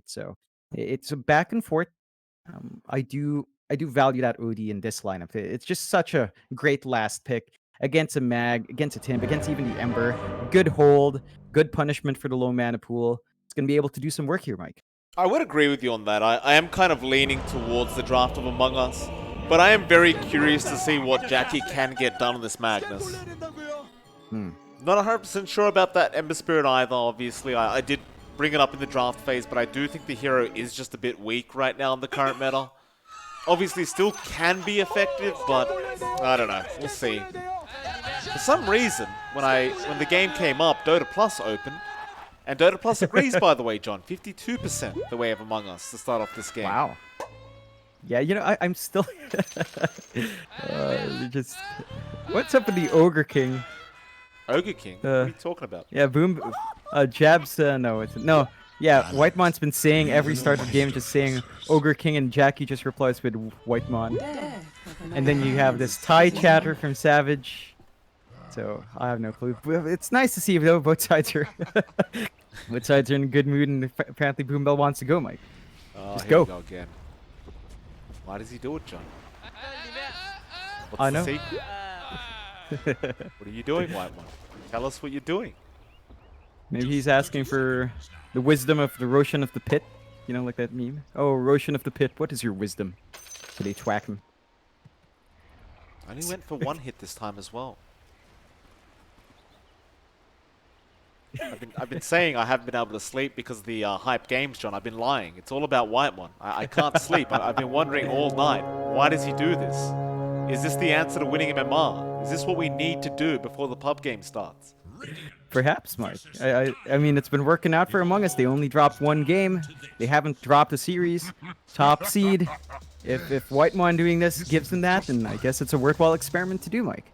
So it's a back and forth. I do value that OD in this lineup. It's just such a great last pick against a Mag, against a Timp, against even the Ember. Good hold, good punishment for the low mana pool. It's gonna be able to do some work here, Mike. I would agree with you on that. I am kind of leaning towards the draft of Among Us, but I am very curious to see what Jackie can get done on this Magnus. Not 100% sure about that Ember Spirit either, obviously. I did bring it up in the draft phase, but I do think the hero is just a bit weak right now in the current meta. Obviously still can be effective, but I don't know. We'll see. For some reason, when the game came up, Dota Plus opened, and Dota Plus agrees, by the way, John. 52% the way of Among Us to start off this game. Wow. Yeah, you know, I'm still just. What's up with the Ogre King? Ogre King? What are you talking about? Yeah, Boom. Jabs. No, it's no. Yeah, Whitemon been saying every start of the game, just saying Ogre King, and Jackie just replies with Whitemon. And then you have this Thai chatter from Savage. So I have no clue. It's nice to see though both sides are both sides are in a good mood, and apparently Boombell wants to go, Mike. Just Here go. we go again. Why does he do it, John? What's I the know. secret? What are you doing, White One? Tell us what you're doing. Maybe he's asking for the wisdom of the Roshan of the Pit. You know, like that meme. Oh, Roshan of the Pit, what is your wisdom? So they twack him. I only went for one hit this time as well. I've been saying I haven't been able to sleep because of the hype games, John. I've been lying. It's all about White One. I can't sleep. I've been wondering all night, why does he do this? Is this the answer to winning MMR? Is this what we need to do before the pub game starts? Perhaps, Mike. I mean, it's been working out for Among Us. They only dropped one game. They haven't dropped a series. Top seed. If Whitemon doing this gives them that, then I guess it's a worthwhile experiment to do, Mike.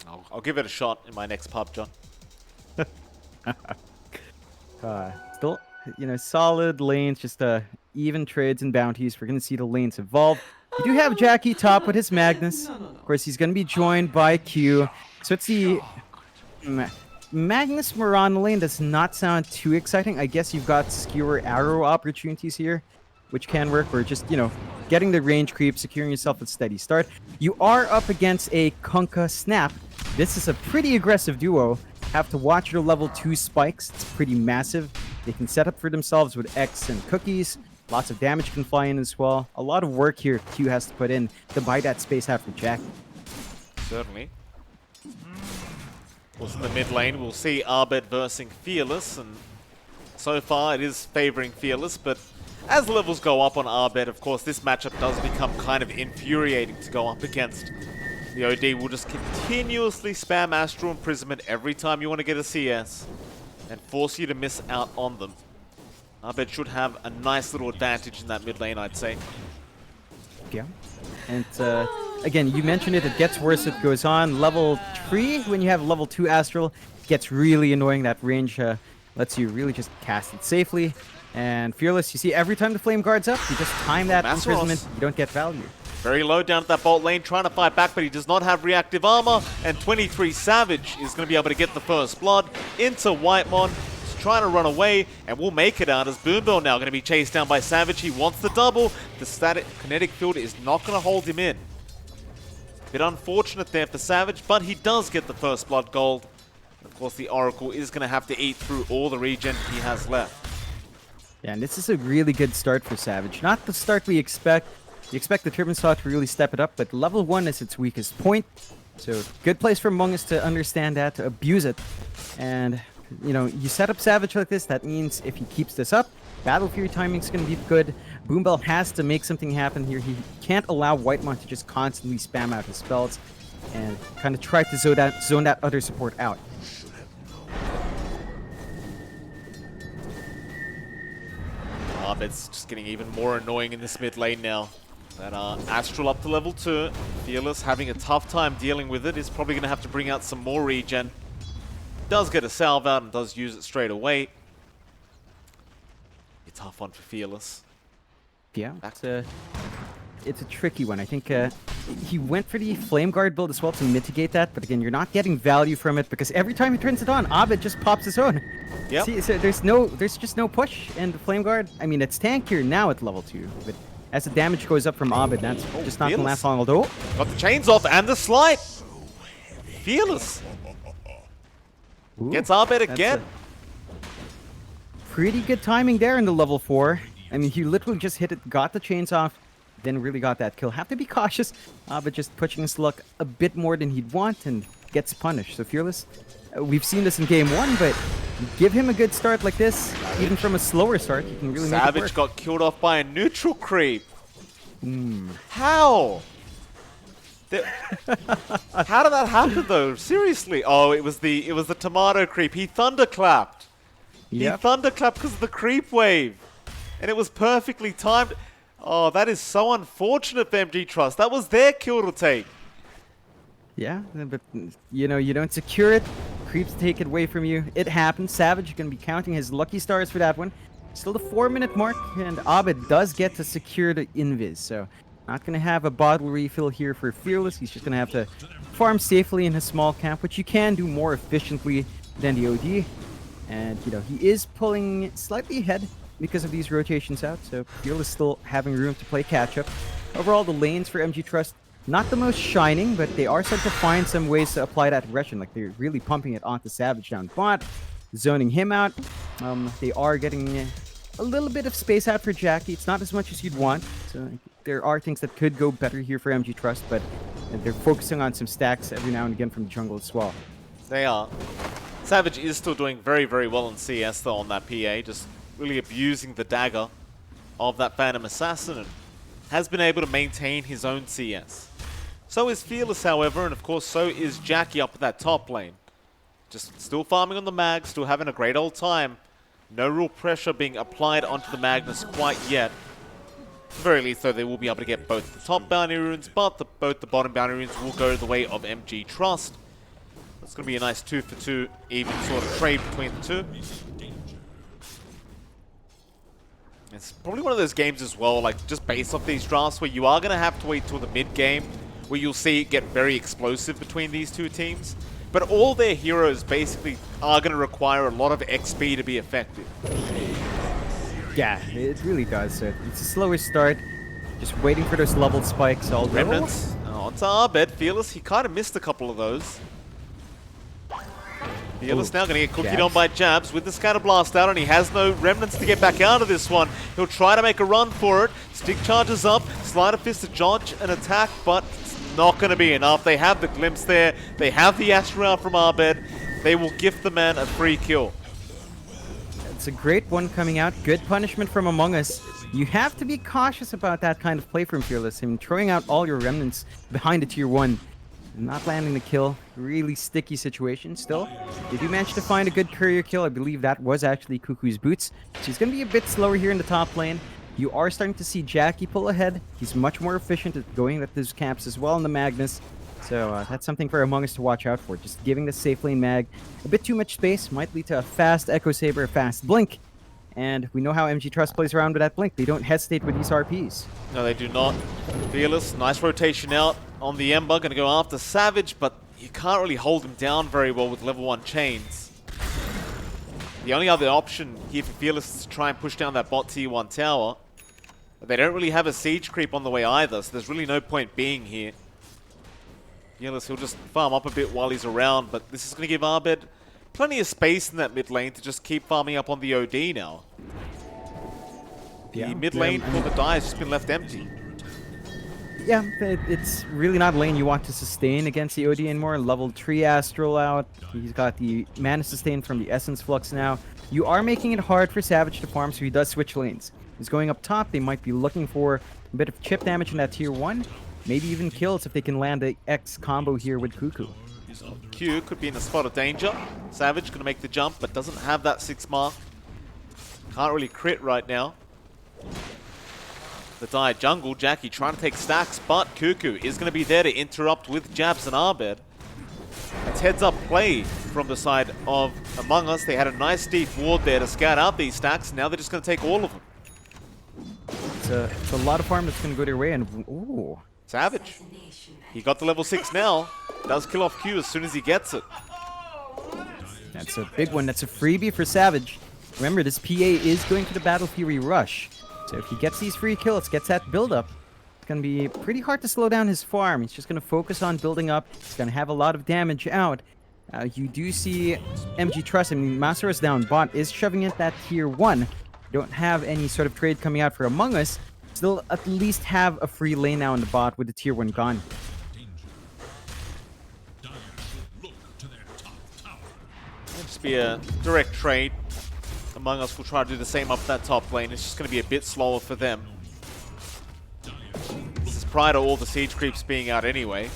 I'll give it a shot in my next pub, John. Still, you know, solid lanes, just even trades and bounties. We're going to see the lanes evolve. You do have Jackie top with his Magnus. Of course, he's going to be joined by Q. So it's the Magnus Moran lane. Does not sound too exciting. I guess you've got skewer arrow opportunities here, which can work, or just, you know, getting the range creep, securing yourself a steady start. You are up against a Kunkka Snap. This is a pretty aggressive duo. Have to watch your level 2 spikes. It's pretty massive. They can set up for themselves with X and cookies. Lots of damage can fly in as well. A lot of work here Q has to put in to buy that space after Jack. Certainly. Also in the mid lane, we'll see Arbed versing Fearless, and so far it is favoring Fearless, but as levels go up on Arbed, of course, this matchup does become kind of infuriating to go up against. The OD will just continuously spam Astral Imprisonment every time you want to get a CS and force you to miss out on them. Arbed should have a nice little advantage in that mid lane, I'd say. Yeah. And again, you mentioned it, it gets worse as it goes on. Level 3, when you have level 2 Astral, it gets really annoying. That range lets you really just cast it safely. And Fearless, you see, every time the Flame Guard's up, you just time that imprisonment, you don't get value. Very low down at that bot lane, trying to fight back, but he does not have reactive armor. And 23 Savage is going to be able to get the first blood into Whitemon. He's trying to run away, and will make it out as Boombell now going to be chased down by Savage. He wants the double. The static kinetic field is not going to hold him in. Bit unfortunate there for Savage, but he does get the first blood gold. Of course, the Oracle is going to have to eat through all the regen he has left. Yeah, and this is a really good start for Savage. Not the start we expect. You expect the Turban Saw to really step it up, but level 1 is its weakest point. So good place for Among Us to understand that, to abuse it. And, you know, you set up Savage like this, that means if he keeps this up, Battle Fury timing's going to be good. Boombell has to make something happen here. He can't allow Whitemon to just constantly spam out his spells and kind of try to zone that other support out. It's just getting even more annoying in this mid lane now. That Astral up to level 2. Fearless having a tough time dealing with it. Is probably going to have to bring out some more regen. Does get a salve out and does use it straight away. A tough one for Fearless. Yeah, it's a tricky one. I think he went for the Flame Guard build as well to mitigate that, but again, you're not getting value from it because every time he turns it on, Abed just pops his own. Yep. See, so there's just no push, and the Flame Guard, I mean, it's tankier now at level 2, but as the damage goes up from Abed, that's just not gonna last long. Although, got the chains off and the slide. Fearless. ooh, Gets Abed that's again. Pretty good timing there in the level 4. I mean, he literally just hit it, got the chains off, then really got that kill. Have to be cautious, but just pushing his luck a bit more than he'd want and gets punished. So Fearless, we've seen this in game 1, but give him a good start like this, even from a slower start, he can really make it Savage work. got killed off by a neutral creep. How? How did that happen though? Seriously? Oh, it was the tomato creep. He thunderclapped. He thunderclapped because of the creep wave. And it was perfectly timed. Oh, that is so unfortunate for MG Trust. That was their kill to take. Yeah, but you know, you don't secure it, creeps take it away from you. It happens. Savage going to be counting his lucky stars for that one. Still the 4-minute mark, and Abed does get to secure the invis. So not going to have a bottle refill here for Fearless. He's just going to have to farm safely in his small camp, which you can do more efficiently than the OD. And, you know, he is pulling slightly ahead because of these rotations out, so Fearless still having room to play catch-up. Overall, the lanes for MG Trust, not the most shining, but they are starting to find some ways to apply that aggression. Like, they're really pumping it onto Savage down bot, zoning him out. They are getting a little bit of space out for Jackie. It's not as much as you'd want, so there are things that could go better here for MG Trust, but they're focusing on some stacks every now and again from the jungle as well. They are. Savage is still doing very, very well in CS though on that PA, just really abusing the dagger of that Phantom Assassin and has been able to maintain his own CS. So is Fearless, however, and of course so is Jackie up at that top lane. Just still farming on the mag, still having a great old time. No real pressure being applied onto the Magnus quite yet. At the very least though, they will be able to get both the top bounty runes, but both the bottom bounty runes will go the way of MG Trust. It's going to be a nice 2-for-2 even sort of trade between the two. It's probably one of those games as well, like just based off these drafts, where you are going to have to wait till the mid-game, where you'll see it get very explosive between these two teams. But all their heroes basically are going to require a lot of XP to be effective. Yeah, it really does. So it's a slower start, just waiting for those level spikes. All Remnants onto Abed. Fearless, he kind of missed a couple of those. Fearless now going to get cookied on by Jabs with the Scatter Blast out, and he has no Remnants to get back out of this one. He'll try to make a run for it. Stick charges up, Slider Fist to dodge an attack, but it's not going to be enough. They have the glimpse there. They have the Astral from Abed. They will gift the man a free kill. It's a great one coming out. Good punishment from Among Us. You have to be cautious about that kind of play from Fearless. I mean, throwing out all your Remnants behind the tier 1. Not landing the kill. Really sticky situation still. They do manage to find a good courier kill. I believe that was actually Cuckoo's Boots. So he's going to be a bit slower here in the top lane. You are starting to see Jackie pull ahead. He's much more efficient at going at those camps as well in the Magnus. So that's something for Among Us to watch out for. Just giving the safe lane mag a bit too much space might lead to a fast Echo Saber, a fast Blink. And we know how MG Trust plays around with that Blink. They don't hesitate with these RPs. No, they do not. Fearless, nice rotation out on the Ember. Going to go after Savage, but you can't really hold him down very well with level 1 chains. The only other option here for Fearless is to try and push down that bot tier 1 tower. But they don't really have a siege creep on the way either, so there's really no point being here. Fearless, he'll just farm up a bit while he's around, but this is going to give Abed plenty of space in that mid lane to just keep farming up on the OD now. The mid lane for the die has just been left empty. Yeah, it's really not a lane you want to sustain against the OD anymore. Level 3 Astral out. He's got the mana sustain from the Essence Flux now. You are making it hard for Savage to farm, so he does switch lanes. He's going up top. They might be looking for a bit of chip damage in that tier 1. Maybe even kills if they can land the X combo here with Cuckoo. Q could be in a spot of danger. Savage going to make the jump, but doesn't have that 6 mark. Can't really crit right now. The Dire jungle, Jackie trying to take stacks, but Cuckoo is going to be there to interrupt with Jabs and Abed. It's heads up play from the side of Among Us. They had a nice deep ward there to scout out these stacks. Now they're just going to take all of them. It's it's a lot of farm that's going to go their way, and ooh. Savage. He got the level 6 now. Does kill off Q as soon as he gets it. That's a big one. That's a freebie for Savage. Remember, this PA is going for the Battle Fury Rush. So if he gets these free kills, gets that build up, it's going to be pretty hard to slow down his farm. He's just going to focus on building up. He's going to have a lot of damage out. You do see MG Trust, I mean, Masaros down bot is shoving in that tier 1. Don't have any sort of trade coming out for Among Us. Still at least have a free lane now in the bot with the tier 1 gone. It'll just be a direct trade. Among Us will try to do the same up that top lane. It's just going to be a bit slower for them. This is prior to all the siege creeps being out anyway.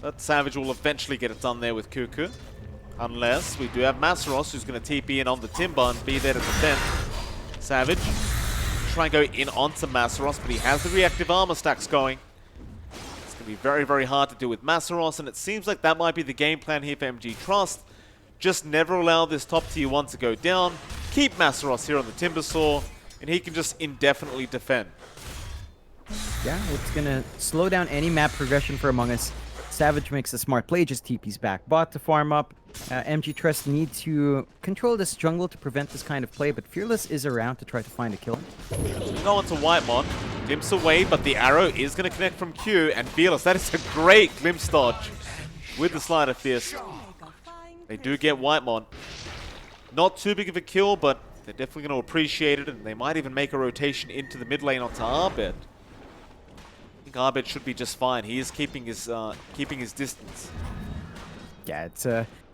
But Savage will eventually get it done there with Cuckoo. Unless we do have Masaros, who's going to TP in on the Timber and be there to defend. Savage try and go in onto Masaros, but he has the reactive armor stacks going. It's going to be very, very hard to do with Masaros, and it seems like that might be the game plan here for MG Trust. Just never allow this top tier 1 to go down. Keep Masaros here on the Timber Saw, and he can just indefinitely defend. Yeah, it's going to slow down any map progression for Among Us. Savage makes a smart play, just TP's back bot to farm up. MG Trust need to control this jungle to prevent this kind of play, but Fearless is around to try to find a kill. Go on to Whitemon, glimpse away, but the arrow is going to connect from Q, and Fearless, that is a great glimpse dodge with the Slider Fist. They do get Whitemon. Not too big of a kill, but they're definitely going to appreciate it, and they might even make a rotation into the mid lane onto Arbed. I think Arbed should be just fine. He is keeping his distance. Yeah,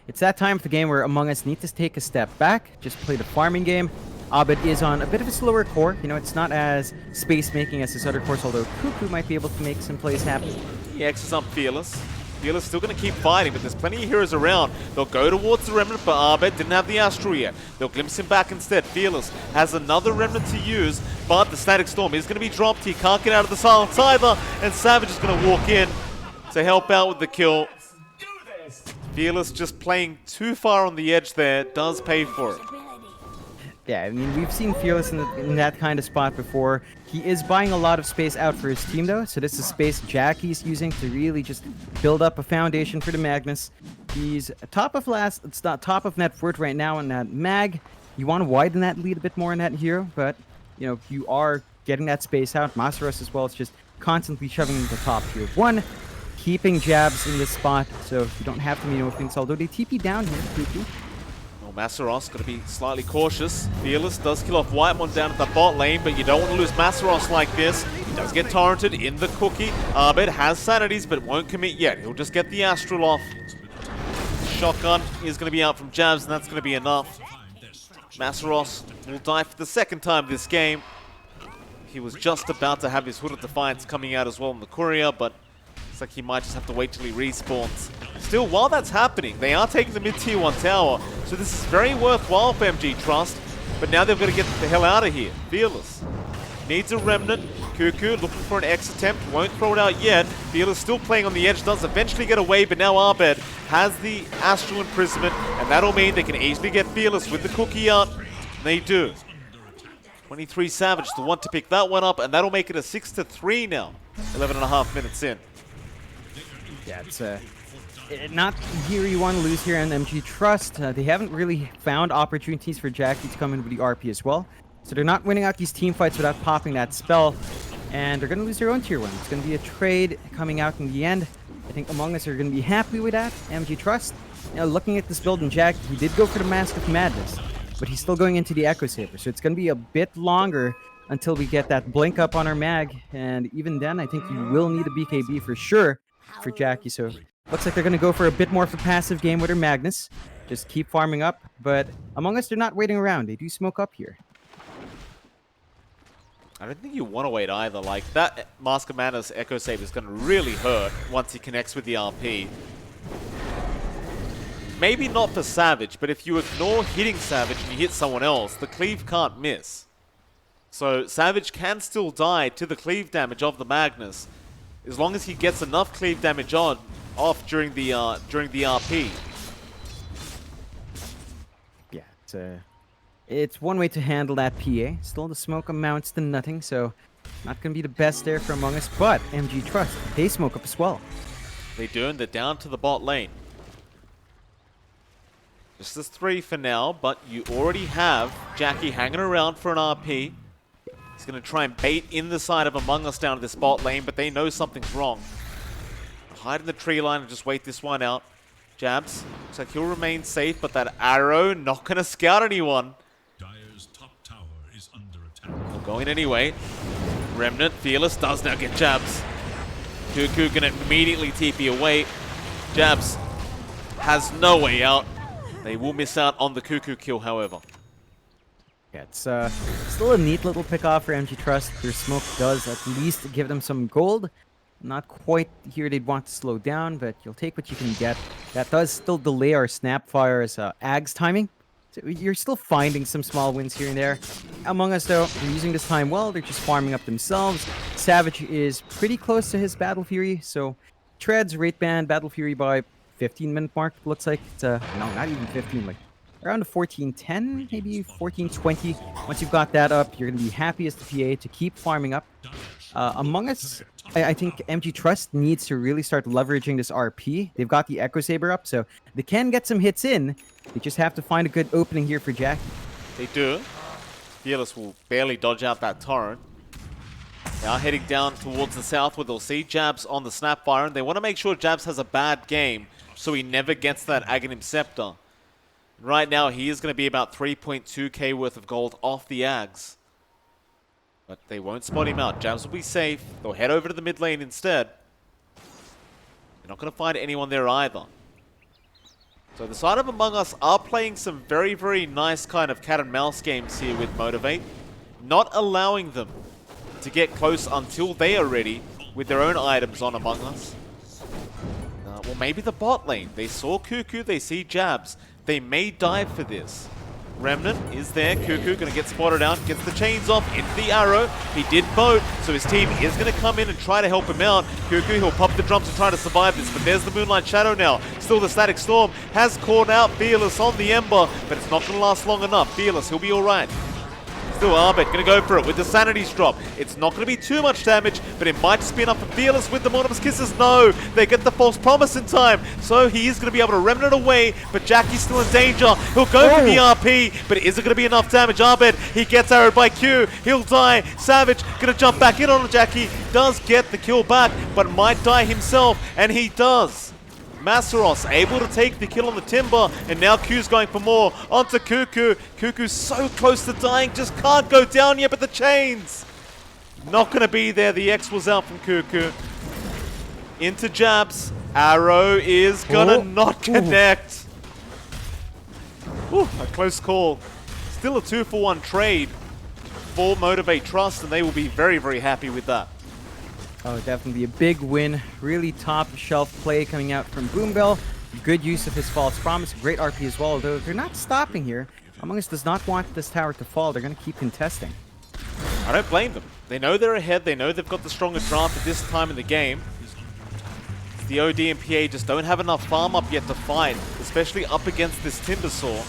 it's that time of the game where Among Us need to take a step back, just play the farming game. Abed is on a bit of a slower core. You know, it's not as space-making as his other cores, although Cuckoo might be able to make some plays happen. He X's up Fearless. Fearless still going to keep fighting, but there's plenty of heroes around. They'll go towards the Remnant, but Abed didn't have the Astral yet. They'll glimpse him back instead. Fearless has another Remnant to use, but the Static Storm is going to be dropped. He can't get out of the silence either, and Savage is going to walk in to help out with the kill. Fearless just playing too far on the edge there, does pay for it. Yeah, I mean, we've seen Fearless in that kind of spot before. He is buying a lot of space out for his team, though, so this is space Jackie's using to really just build up a foundation for the Magnus. He's top of net worth right now in that Mag. You want to widen that lead a bit more in that hero, but, you know, you are getting that space out. Masaros as well is just constantly shoving into top tier 1, keeping jabs in this spot, so you don't have to meet things, although they TP down here, Cuckoo. Masaros got to be slightly cautious. Fearless does kill off Whitemon down at the bot lane, but you don't want to lose Masaros like this. He does get torrented in the cookie. Abed has sanities, but won't commit yet. He'll just get the Astral off. Shotgun is going to be out from jabs, and that's going to be enough. Masaros will die for the second time this game. He was just about to have his Hood of Defiance coming out as well in the courier, but looks like he might just have to wait till he respawns. Still, while that's happening, they are taking the mid-tier 1 tower, so this is very worthwhile for MG Trust, but now they've got to get the hell out of here. Fearless needs a Remnant. Cuckoo looking for an X attempt, won't throw it out yet. Fearless still playing on the edge, does eventually get away, but now Abed has the Astral Imprisonment, and that'll mean they can easily get Fearless with the cookie out. And they do. 23 Savage to want to pick that one up, and that'll make it a 6-3 now. 11.5 minutes in. Yeah, it's not here you want to lose here on MG Trust. They haven't really found opportunities for Jackie to come in with the RP as well. So they're not winning out these team fights without popping that spell. And they're going to lose their own tier 1. It's going to be a trade coming out in the end. I think Among Us are going to be happy with that. MG Trust, you know, looking at this build in Jackie, he did go for the Mask of Madness. But he's still going into the Echo Saber. So it's going to be a bit longer until we get that blink up on our Mag. And even then, I think you will need a BKB for sure for Jackie. So looks like they're going to go for a bit more of a passive game with her Magnus. Just keep farming up. But Among Us, they're not waiting around. They do smoke up here. I don't think you want to wait either. Like, that Mask of Mana's Echo Save is going to really hurt once he connects with the RP. Maybe not for Savage, but if you ignore hitting Savage and you hit someone else, the cleave can't miss. So Savage can still die to the cleave damage of the Magnus, as long as he gets enough cleave damage off during the RP. Yeah, It's one way to handle that PA. Still, the smoke amounts to nothing, so not going to be the best there for Among Us, but MG Trust, they smoke up as well. They do, and they're down to the bot lane. Just as 3 for now, but you already have Jackie hanging around for an RP. He's going to try and bait in the side of Among Us down to this bot lane, but they know something's wrong. Hide in the tree line and just wait this one out. Jabs, looks like he'll remain safe, but that arrow not going to scout anyone. Dire's top tower is under attack. They'll go in anyway. Remnant, Fearless does now get Jabs. Cuckoo going to immediately TP away. Jabs has no way out. They will miss out on the Cuckoo kill, however. Yeah, it's still a neat little pick-off for MG Trust. Their smoke does at least give them some gold. Not quite here they'd want to slow down, but you'll take what you can get. That does still delay our Snapfire's Ag's timing. So you're still finding some small wins here and there. Among Us, though, they're using this time well. They're just farming up themselves. Savage is pretty close to his Battle Fury, so Treads rate ban Battle Fury by 15-minute mark, looks like. It's no, not even 15, like around the 14:10, maybe 14:20. Once you've got that up, you're going to be happy as the PA to keep farming up. Among Us, I think MG Trust needs to really start leveraging this RP. They've got the Echo Saber up, so they can get some hits in. They just have to find a good opening here for Jack. They do. Fearless will barely dodge out that torrent. They are heading down towards the south where they'll see Jabs on the Snapfire, and they want to make sure Jabs has a bad game so he never gets that Aghanim Scepter. Right now, he is going to be about 3.2k worth of gold off the Ags. But they won't spot him out. Jabs will be safe. They'll head over to the mid lane instead. They're not going to find anyone there either. So the side of Among Us are playing some very, very nice kind of cat and mouse games here with Motivate. Not allowing them to get close until they are ready with their own items on Among Us. Well, maybe the bot lane. They saw Cuckoo, they see Jabs. They may dive for this. Remnant is there. Cuckoo going to get spotted out. Gets the chains off into the arrow. He did boat, so his team is going to come in and try to help him out. Cuckoo, he'll pop the drums and try to survive this, but there's the Moonlight Shadow now. Still the Static Storm has caught out Fearless on the Ember, but it's not going to last long enough. Fearless, he'll be alright. Still Arbet going to go for it with the Sanity's drop. It's not going to be too much damage, but it might just be enough for Fearless with the Mortimer's Kisses. No, they get the False Promise in time, so he is going to be able to remnant away, but Jackie's still in danger. He'll go for the RP, but is it going to be enough damage? Arbet, he gets arrowed by Q. He'll die. Savage going to jump back in on Jackie. Does get the kill back, but might die himself, and he does. Masaros able to take the kill on the Timber, and now Q's going for more onto Cuckoo. Cuckoo's so close to dying, just can't go down yet, but the chains not going to be there. The X was out from Cuckoo. Into Jabs. Arrow is going to not connect. Ooh, a close call. Still a 2-for-1 trade for Motivate Trust, and they will be very, very happy with that. Oh, definitely a big win. Really top shelf play coming out from Boombell. Good use of his False Promise. Great RP as well, though they're not stopping here. Among Us does not want this tower to fall. They're going to keep contesting. I don't blame them. They know they're ahead. They know they've got the stronger draft at this time in the game. The OD and PA just don't have enough farm up yet to fight, especially up against this Timbersaw.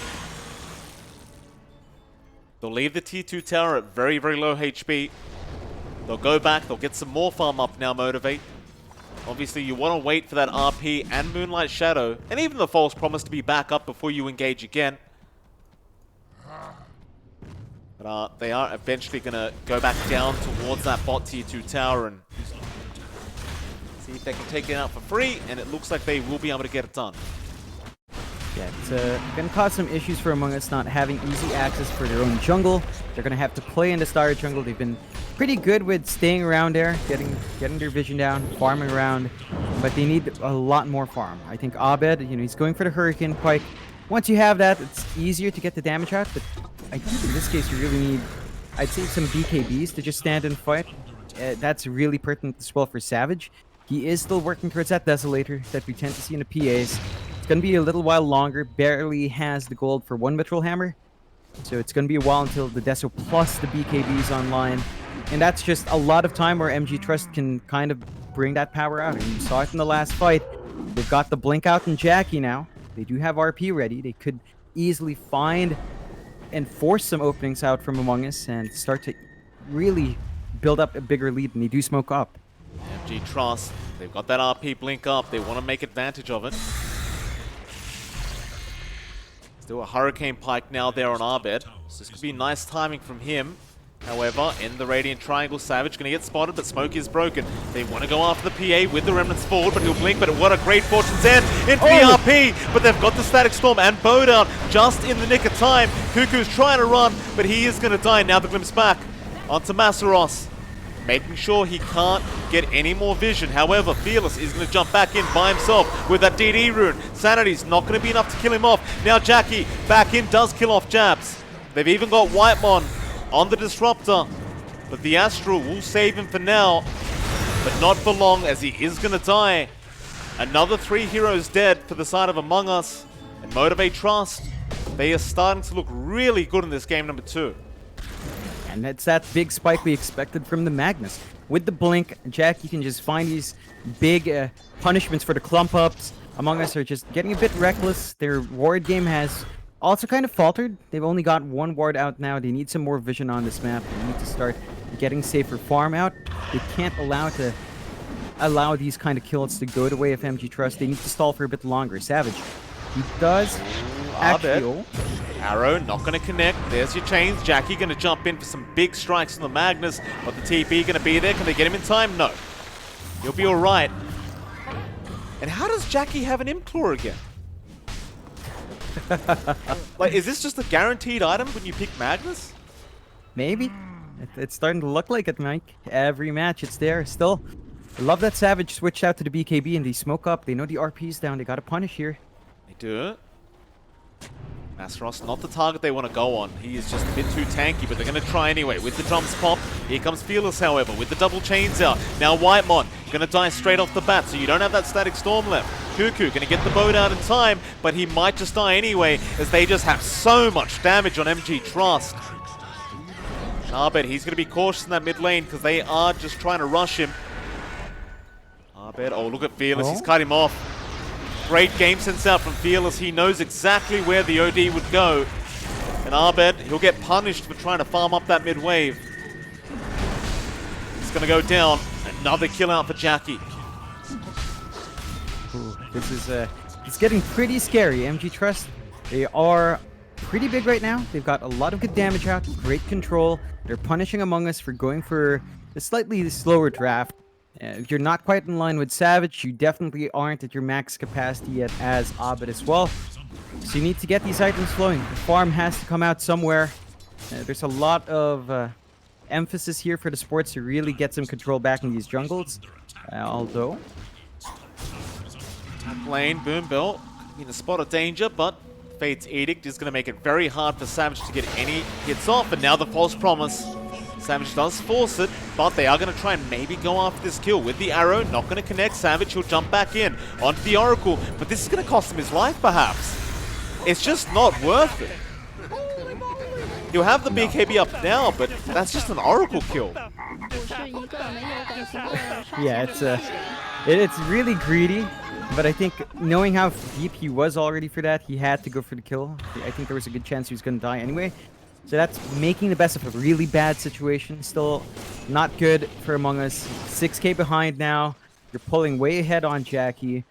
They'll leave the T2 tower at very, very low HP. They'll go back, they'll get some more farm up now, Motivate. Obviously, you want to wait for that RP and Moonlight Shadow, and even the False Promise to be back up before you engage again. But they are eventually going to go back down towards that bot tier 2 tower and see if they can take it out for free, and it looks like they will be able to get it done. Yeah, it's going to cause some issues for Among Us not having easy access for their own jungle. They're going to have to play in the Star jungle. They've been pretty good with staying around there, getting their vision down, farming around, but they need a lot more farm. I think Abed, he's going for the Hurricane Pike. Once you have that, it's easier to get the damage out, but I think in this case you really need, I'd say, some BKBs to just stand and fight. That's really pertinent as well for Savage. He is still working towards that Desolator that we tend to see in the PAs. It's going to be a little while longer. Barely has the gold for one Mithril Hammer. So it's going to be a while until the Deso plus the BKB is online. And that's just a lot of time where MG Trust can kind of bring that power out. And you saw it in the last fight. They've got the Blink out in Jackie now. They do have RP ready. They could easily find and force some openings out from Among Us and start to really build up a bigger lead, and they do smoke up. MG Trust, they've got that RP blink up. They want to make advantage of it. Still a Hurricane Pike now there on Abed. So this could be nice timing from him. However, in the Radiant Triangle, Savage going to get spotted, but smoke is broken. They want to go after the PA with the Remnants forward, but he'll blink, but what a great Fortune's End into the RP, but they've got the Static Storm and Bow down just in the nick of time. Cuckoo's trying to run, but he is going to die. Now the glimpse back onto Masaros, making sure he can't get any more vision. However, Fearless is going to jump back in by himself with that DD rune. Sanity's not going to be enough to kill him off. Now Jackie back in, does kill off Jabs. They've even got Whitemon on the Disruptor, but the Astral will save him for now, but not for long, as he is going to die. Another 3 heroes dead for the side of Among Us, and Motivate Trust, they are starting to look really good in this game number 2. And it's that big spike we expected from the Magnus. With the blink, Jackie can just find these big punishments for the clump ups. Among Us are just getting a bit reckless. Their ward game has also kind of faltered. They've only got 1 ward out now. They need some more vision on this map. They need to start getting safer farm out. They can't allow these kind of kills to go the way of MG Trust. They need to stall for a bit longer. Savage, he does actually... Arrow not going to connect. There's your chains. Jackie going to jump in for some big strikes on the Magnus, but the TP going to be there. Can they get him in time? No. He'll be all right. And how does Jackie have an Implore again? Like, is this just a guaranteed item when you pick Magnus? Maybe. It's starting to look like it, Mike. Every match, it's there still. I love that Savage switched out to the BKB and they smoke up. They know the RP's down. They got to punish here. They do. Masaros, not the target they want to go on. He is just a bit too tanky, but they're going to try anyway. With the drums pop, here comes Fearless, however, with the double chains out. Now Whitemon going to die straight off the bat, so you don't have that Static Storm left. Cuckoo going to get the bow down in time, but he might just die anyway, as they just have so much damage on MG Trust. Arbed, he's going to be cautious in that mid lane, because they are just trying to rush him. Arbed, oh, look at Fearless, he's cut him off. Great game sense out from Fearless. He knows exactly where the OD would go. And Arbed, he'll get punished for trying to farm up that mid wave. It's going to go down. Another kill out for Jackie. Ooh, this is it's getting pretty scary. MG Trust, they are pretty big right now. They've got a lot of good damage out, great control. They're punishing Among Us for going for a slightly slower draft. If you're not quite in line with Savage, you definitely aren't at your max capacity yet as Abed as well. So you need to get these items flowing. The farm has to come out somewhere. There's a lot of emphasis here for the sports to really get some control back in these jungles. Although... Top lane, Boom Bell in a spot of danger, but Fate's Edict is going to make it very hard for Savage to get any hits off. And now the False Promise. Savage does force it, but they are going to try and maybe go after this kill with the arrow. Not going to connect. Savage, he'll jump back in onto the Oracle, but this is going to cost him his life, perhaps. It's just not worth it. He'll have the BKB up now, but that's just an Oracle kill. Yeah, it's really greedy, but I think knowing how deep he was already for that, he had to go for the kill. I think there was a good chance he was going to die anyway. So that's making the best of a really bad situation. Still not good for Among Us. 6k behind now. You're pulling way ahead on Jackie.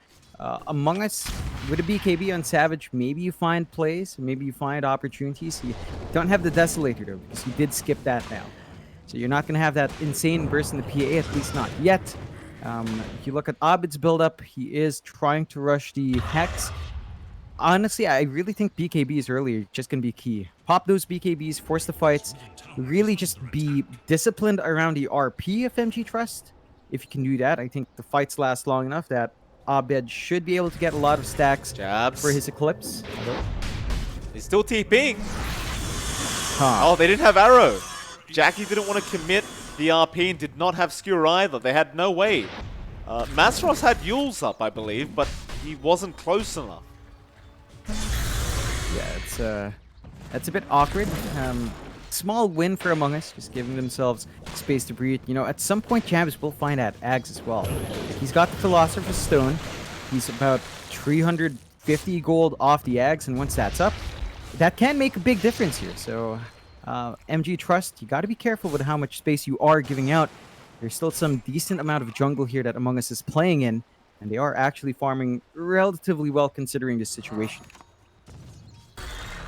Among Us, with a BKB on Savage, maybe you find plays, maybe you find opportunities. You don't have the Desolator though, because you did skip that now. So you're not going to have that insane burst in the PA, at least not yet. If you look at Abed's build-up, he is trying to rush the Hex. Honestly, I really think BKBs early are just going to be key. Pop those BKBs, force the fights, really just be disciplined around the RP of MG Trust. If you can do that, I think the fights last long enough that Abed should be able to get a lot of stacks for his Eclipse. He's still TPing. Oh, they didn't have arrow. Jackie didn't want to commit the RP and did not have skewer either. They had no way. Masaros had Yules up, I believe, but he wasn't close enough. Yeah, it's a bit awkward. Small win for Among Us, just giving themselves space to breathe. You know, at some point, Jabs will find out Ags as well. He's got the Philosopher's Stone. He's about 350 gold off the Ags, and once that's up, that can make a big difference here. So, MG Trust, you got to be careful with how much space you are giving out. There's still some decent amount of jungle here that Among Us is playing in, and they are actually farming relatively well considering this situation.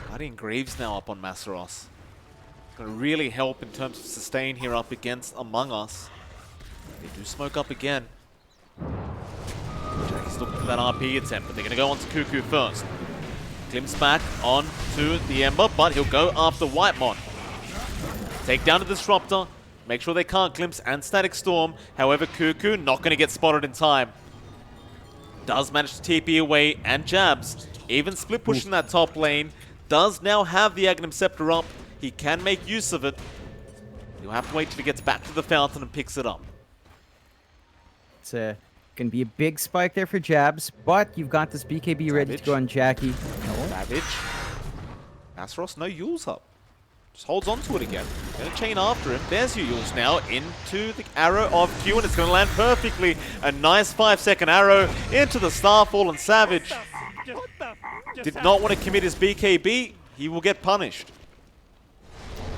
Guardian Graves now up on Masaros. Going to really help in terms of sustain here up against Among Us. They do smoke up again. Jackie's looking for that RP attempt, but they're going to go on to Cuckoo first. Glimpse back on to the Ember, but he'll go after Whitemon. Take down the Disruptor. Make sure they can't Glimpse and Static Storm. However, Cuckoo not going to get spotted in time. Does manage to TP away, and Jabs, even split pushing that top lane, does now have the Aghanim Scepter up. He can make use of it. You'll have to wait till he gets back to the fountain and picks it up. It's going to be a big spike there for Jabs, but you've got this BKB ready to go on Jackie. Savage. Masaros, no Yule's up. Just holds on to it again. Gonna chain after him. There's your Yules now into the arrow of Q, and it's gonna land perfectly. A nice 5-second arrow into the Starfall, and Savage did not want to commit his BKB. He will get punished.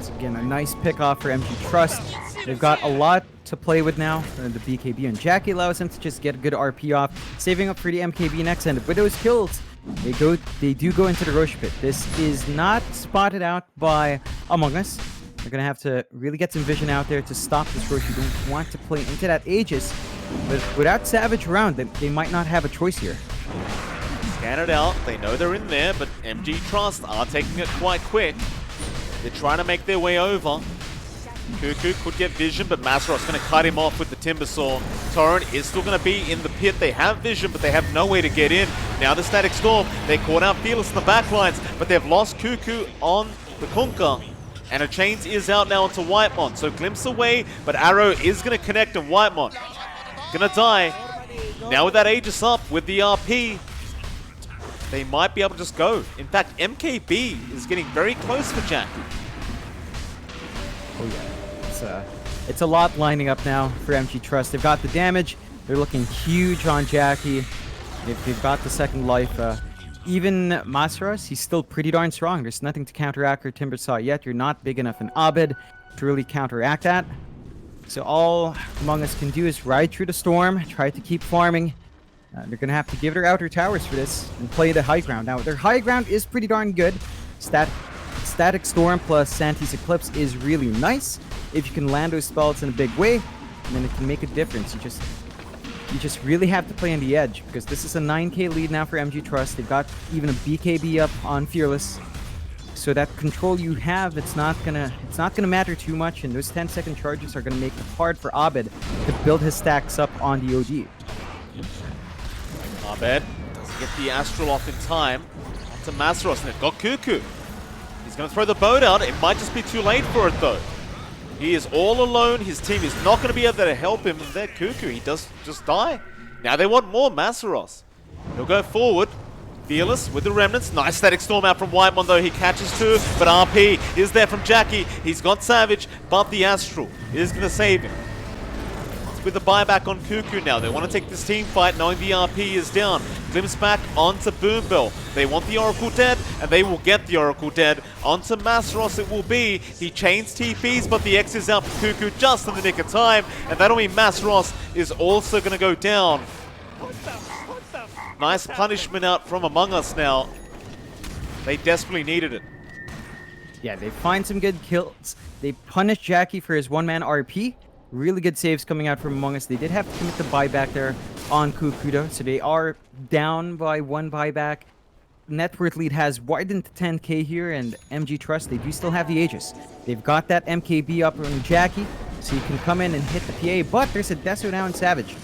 It's again a nice pick off for MG Trust. They've got a lot to play with now. The BKB and Jackie allows them to just get a good RP off, saving up for the MKB next. And with those kills, they do go into the Rosh Pit. This is not spotted out by Among Us. They're gonna have to really get some vision out there to stop this Rosh. You don't want to play into that Aegis, but without Savage around, they might not have a choice here. Scan it out. They know they're in there, but MG Trust are taking it quite quick. They're trying to make their way over. Cuckoo could get vision, but Masaros going to cut him off with the Timbersaw. Torrent is still going to be in the pit. They have vision, but they have no way to get in. Now the Static Storm. They caught out Fearless in the backlines, but they've lost Cuckoo on the Kunkka. And a Chains is out now onto Whitemon. So Glimpse away, but Arrow is going to connect, and Whitemon going to die. Now with that Aegis up, with the RP, they might be able to just go. In fact, MKB is getting very close for Jack. Oh yeah. It's a lot lining up now for MG Trust. They've got the damage. They're looking huge on Jackie. They've got the second life. Even Masaros, he's still pretty darn strong. There's nothing to counteract her Timbersaw yet. You're not big enough in Abed to really counteract that. So all Among Us can do is ride through the storm, try to keep farming. They're going to have to give their outer towers for this and play the high ground. Now, their high ground is pretty darn good. Static Storm plus Santi's Eclipse is really nice. If you can land those spells in a big way, then it can make a difference. You just really have to play on the edge, because this is a 9k lead now for MG Trust. They've got even a BKB up on Fearless. So that control you have, it's not gonna matter too much, and those 10-second charges are gonna make it hard for Abed to build his stacks up on the OD. Abed doesn't get the Astral off in time. To Masaros, and they've got Cuckoo. He's going to throw the boat out. It might just be too late for it, though. He is all alone. His team is not going to be able to help him. And there, Cuckoo, he does just die. Now they want more Masaros. He'll go forward. Fearless with the remnants. Nice Static Storm out from Whitemon, though. He catches two, but RP is there from Jackie. He's got Savage, but the Astral is going to save him. With the buyback on Cuckoo now. They want to take this team fight knowing the RP is down. Glimpse back onto Boombell. They want the Oracle dead, and they will get the Oracle dead. Onto Masaros it will be. He chains TPs, but the X is out for Cuckoo just in the nick of time, and that'll mean Masaros is also going to go down. Nice punishment out from Among Us now. They desperately needed it. Yeah, they find some good kills. They punish Jackie for his one-man RP. Really good saves coming out from Among Us. They did have to commit the buyback there on Cuckoo, so they are down by one buyback. Net worth lead has widened to 10k here, and MG Trust, they do still have the Aegis. They've got that MKB up on Jackie, so you can come in and hit the PA, but there's a Deso now in Savage. So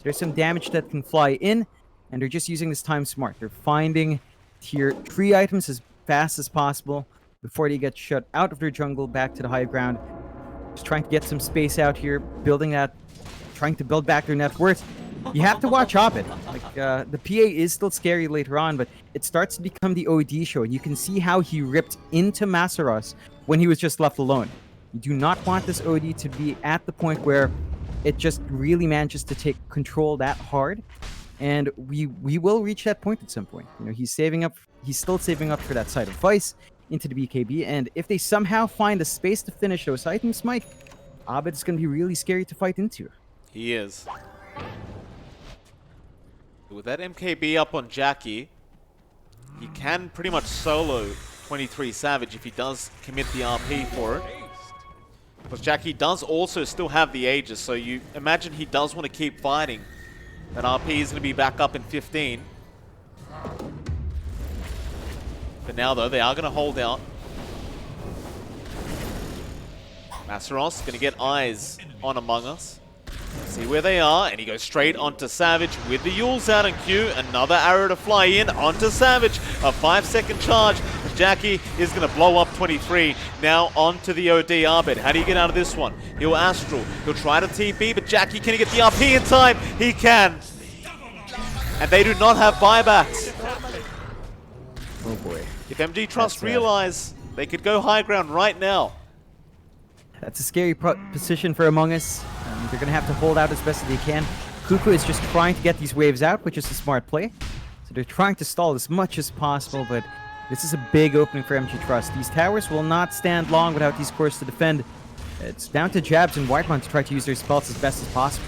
there's some damage that can fly in, and they're just using this time smart. They're finding tier 3 items as fast as possible before they get shut out of their jungle back to the high ground. Just trying to get some space out here, trying to build back their net worth. You have to watch Abed. Like, the PA is still scary later on, but it starts to become the OD show, and you can see how he ripped into Masaros when he was just left alone. You do not want this OD to be at the point where it just really manages to take control that hard, and we will reach that point at some point. You know, he's still saving up for that Site of Vice. into the BKB, and if they somehow find a space to finish those items, Mike, Abed's going to be really scary to fight into. He is. With that MKB up on Jackie, he can pretty much solo 23 Savage if he does commit the RP for it. Because Jackie does also still have the Aegis, so you imagine he does want to keep fighting. That RP is going to be back up in 15. For now, though, they are going to hold out. Masaros going to get eyes on Among Us. See where they are, and he goes straight onto Savage with the Yules out in queue. Another arrow to fly in onto Savage. A 5-second charge. Jackie is going to blow up 23. Now onto the OD Abed. How do you get out of this one? He'll Astral. He'll try to TP, but Jackie, can he get the RP in time? He can. And they do not have buybacks. Oh boy. If MG Trust realize they could go high ground right now. That's a scary position for Among Us. They're going to have to hold out as best as they can. Kuku is just trying to get these waves out, which is a smart play. So they're trying to stall as much as possible, but this is a big opening for MG Trust. These towers will not stand long without these cores to defend. It's down to Jabs and Whitemon to try to use their spells as best as possible.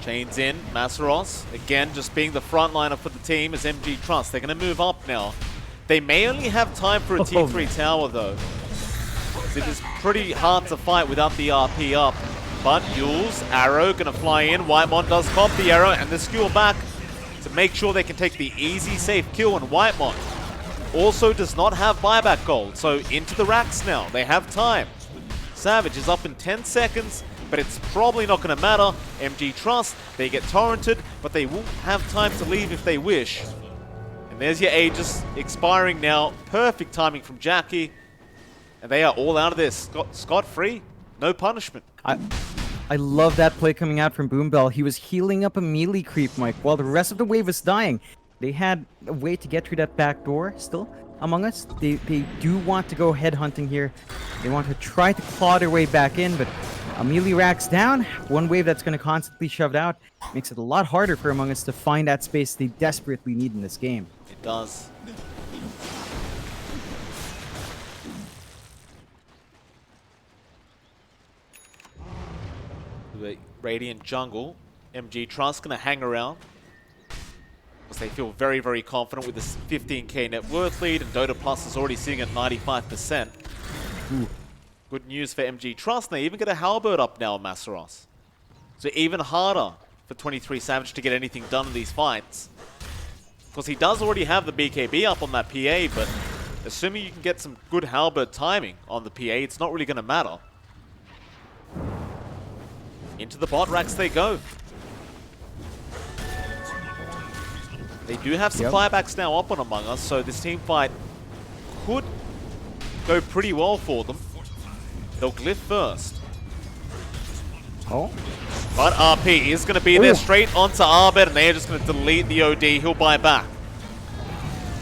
Chains in, Masaros, again just being the frontliner for the team as MG Trust. They're going to move up now. They may only have time for a T3 tower though. It is pretty hard to fight without the RP up. But Yules, arrow, going to fly in. Whitemon does pop the arrow and the skewer back to make sure they can take the easy, safe kill. And Whitemon also does not have buyback gold. So into the racks now. They have time. Savage is up in 10 seconds, but it's probably not going to matter. MG Trust, they get torrented, but they will have time to leave if they wish. And there's your Aegis expiring now. Perfect timing from Jackie. And they are all out of this. Scot-free. No punishment. I love that play coming out from Boombell. He was healing up a melee creep, Mike, while the rest of the wave was dying. They had a way to get through that back door still. Among Us, they do want to go headhunting here. They want to try to claw their way back in, but a melee racks down. One wave that's going to constantly shove it out makes it a lot harder for Among Us to find that space they desperately need in this game. It does. The Radiant jungle, MG Trust going to hang around because they feel very, very confident with this 15k net worth lead, and Dota Plus is already sitting at 95%. Ooh. Good news for MG Trust. They even get a halberd up now, Masaros. So even harder for 23 Savage to get anything done in these fights. Because he does already have the BKB up on that PA, but assuming you can get some good halberd timing on the PA, it's not really going to matter. Into the bot racks they go. They do have some buybacks now up on Among Us, so this team fight could go pretty well for them. They'll glyph first. Oh. But RP is going to be there straight onto Abed, and they are just going to delete the OD. He'll buy back.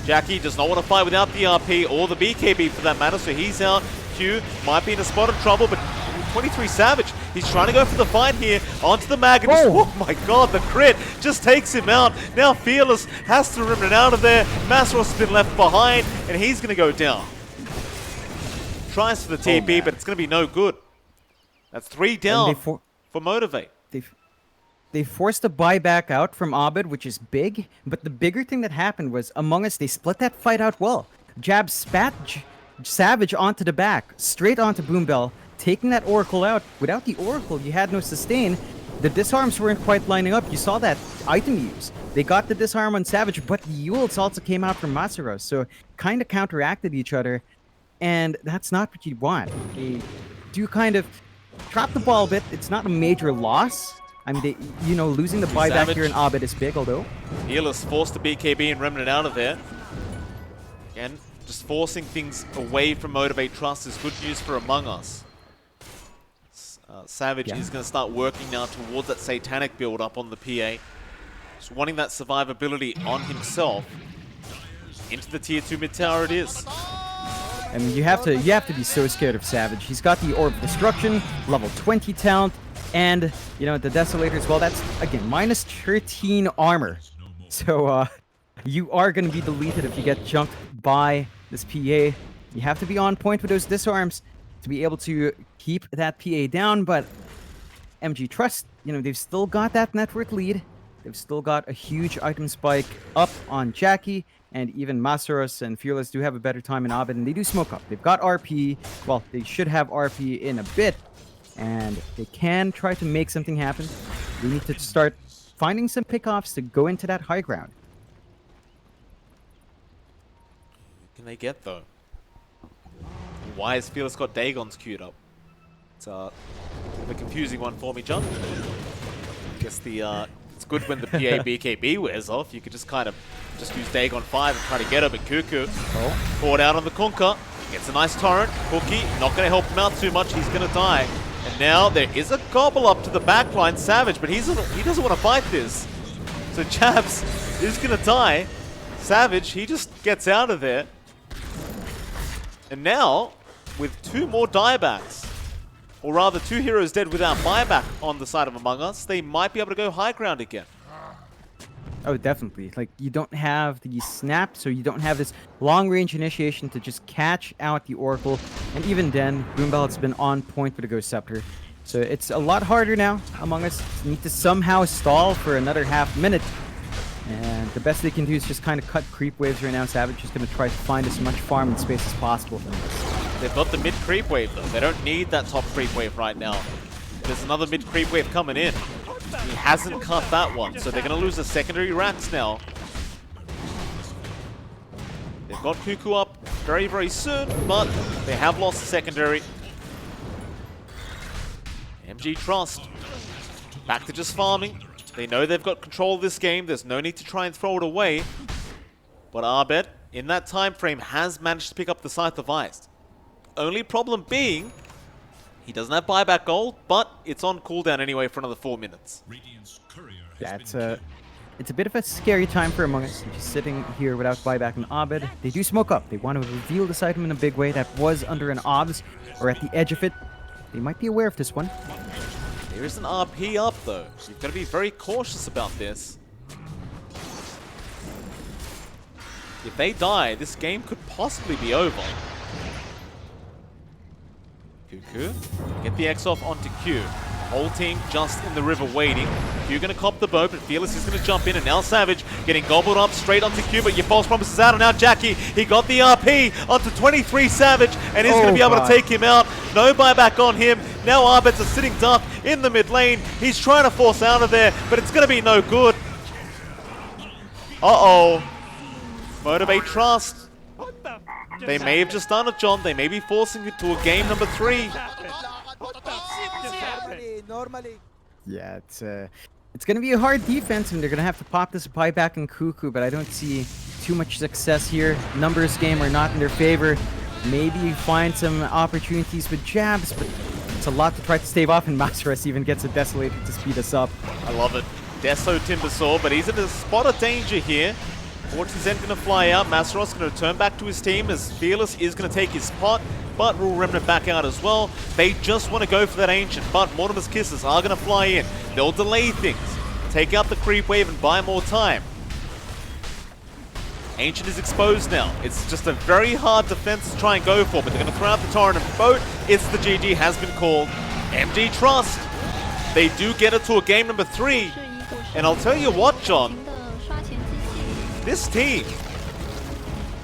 Jackie does not want to fight without the RP or the BKB for that matter, so he's out. Q might be in a spot of trouble, but 23 Savage, he's trying to go for the fight here onto the mag. And oh my god, the crit just takes him out. Now Fearless has to rip it out of there. Masaros has been left behind, and he's going to go down. Tries for the TP, but it's going to be no good. That's 3 down for Motivate. They forced a buyback out from Abed, which is big, but the bigger thing that happened was Among Us, they split that fight out well. Jab spat Savage onto the back, straight onto Boombell, taking that Oracle out. Without the Oracle, you had no sustain. The disarms weren't quite lining up. You saw that item use. They got the disarm on Savage, but the Yules also came out from Masaros, so kind of counteracted each other, and that's not what you want. They do kind of drop the ball a bit. It's not a major loss. I mean, losing the buyback Savage here in Abed is big, although. Healer's forced the BKB and Remnant out of there. Again, just forcing things away from Motivate Trust is good news for Among Us. Savage is going to start working now towards that Satanic build up on the PA. Just wanting that survivability on himself. Into the tier 2 mid tower it is. I mean, you have to be so scared of Savage. He's got the Orb of Destruction, level 20 talent, and, the Desolator as well. That's, again, minus 13 armor. So, you are going to be deleted if you get jumped by this PA. You have to be on point with those disarms to be able to keep that PA down, but MG Trust, they've still got that network lead. They've still got a huge item spike up on Jackie, and even Masaros and Fearless do have a better time in Abed, and they do smoke up. They've got RP. Well, they should have RP in a bit, and they can try to make something happen. We need to start finding some pickoffs to go into that high ground. Can they get, though? Why has Fearless got Dagons queued up? It's a confusing one for me, John. I guess it's good when the PA BKB wears off. You could just kind of use Dagon 5 and try to get him. But Cuckoo poured out on the Kunkka. Gets a nice torrent. Cookie not going to help him out too much. He's going to die. And now there is a gobble up to the backline. Savage, but he doesn't want to fight this. So Jabs is going to die. Savage, he just gets out of there. And now, with 2 more diebacks, or rather 2 heroes dead without buyback on the side of Among Us, they might be able to go high ground again. Oh, definitely. Like, you don't have the snap, so you don't have this long-range initiation to just catch out the Oracle. And even then, Boombell has been on point with the Ghost Scepter. So it's a lot harder now. Among Us need to somehow stall for another half minute. And the best they can do is just kind of cut creep waves right now. Savage is going to try to find as much farm and space as possible from this. They've got the mid creep wave though. They don't need that top creep wave right now. There's another mid creep wave coming in. He hasn't cut that one, so they're going to lose the secondary racks now. They've got Cuckoo up very, very soon, but they have lost the secondary. MG Trust back to just farming. They know they've got control of this game. There's no need to try and throw it away. But Abed, in that time frame, has managed to pick up the Scythe of Ice. Only problem being, he doesn't have buyback gold, but it's on cooldown anyway for another 4 minutes. Radiant's courier has Yeah, been it's a bit of a scary time for Among Us. Just sitting here without buyback and Abed. They do smoke up. They want to reveal this item in a big way that was under an obs or at the edge of it. They might be aware of this one. There is an RP up though. You've got to be very cautious about this. If they die, this game could possibly be over. Cuckoo, get the X off onto Q. Whole team just in the river waiting. Q gonna cop the boat, but Fearless is gonna jump in, and now Savage getting gobbled up straight onto Q, but your false promise is out, and now Jackie, he got the RP onto 23 Savage, and he's gonna be able to take him out. No buyback on him. Now Arbets a sitting duck in the mid lane. He's trying to force out of there, but it's gonna be no good. Uh-oh. Motivate Trust. They may have just done it, John. They may be forcing it to a game number 3. Yeah, it's going to be a hard defense, and they're going to have to pop this buyback and Cuckoo, but I don't see too much success here. Numbers game are not in their favor. Maybe find some opportunities with jabs, but it's a lot to try to stave off, and Masaros even gets a Desolator to speed us up. I love it. Deso Timbersaw, but he's in a spot of danger here. Fortune's End gonna fly out. Masaros gonna return back to his team as Fearless is gonna take his spot, but Rule Remnant back out as well. They just want to go for that Ancient, but Mortimer's Kisses are gonna fly in. They'll delay things, take out the creep wave and buy more time. Ancient is exposed now. It's just a very hard defense to try and go for, but they're gonna throw out the Torrent and boat. It's the GG has been called. MD Trust. They do get it to a game number 3. And I'll tell you what, John, this team,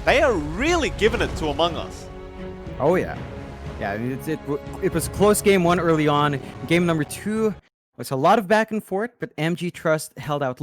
they are really giving it to Among Us. Oh yeah. Yeah, I mean, it was a close game 1 early on. Game number 2 was a lot of back and forth, but MG Trust held out long.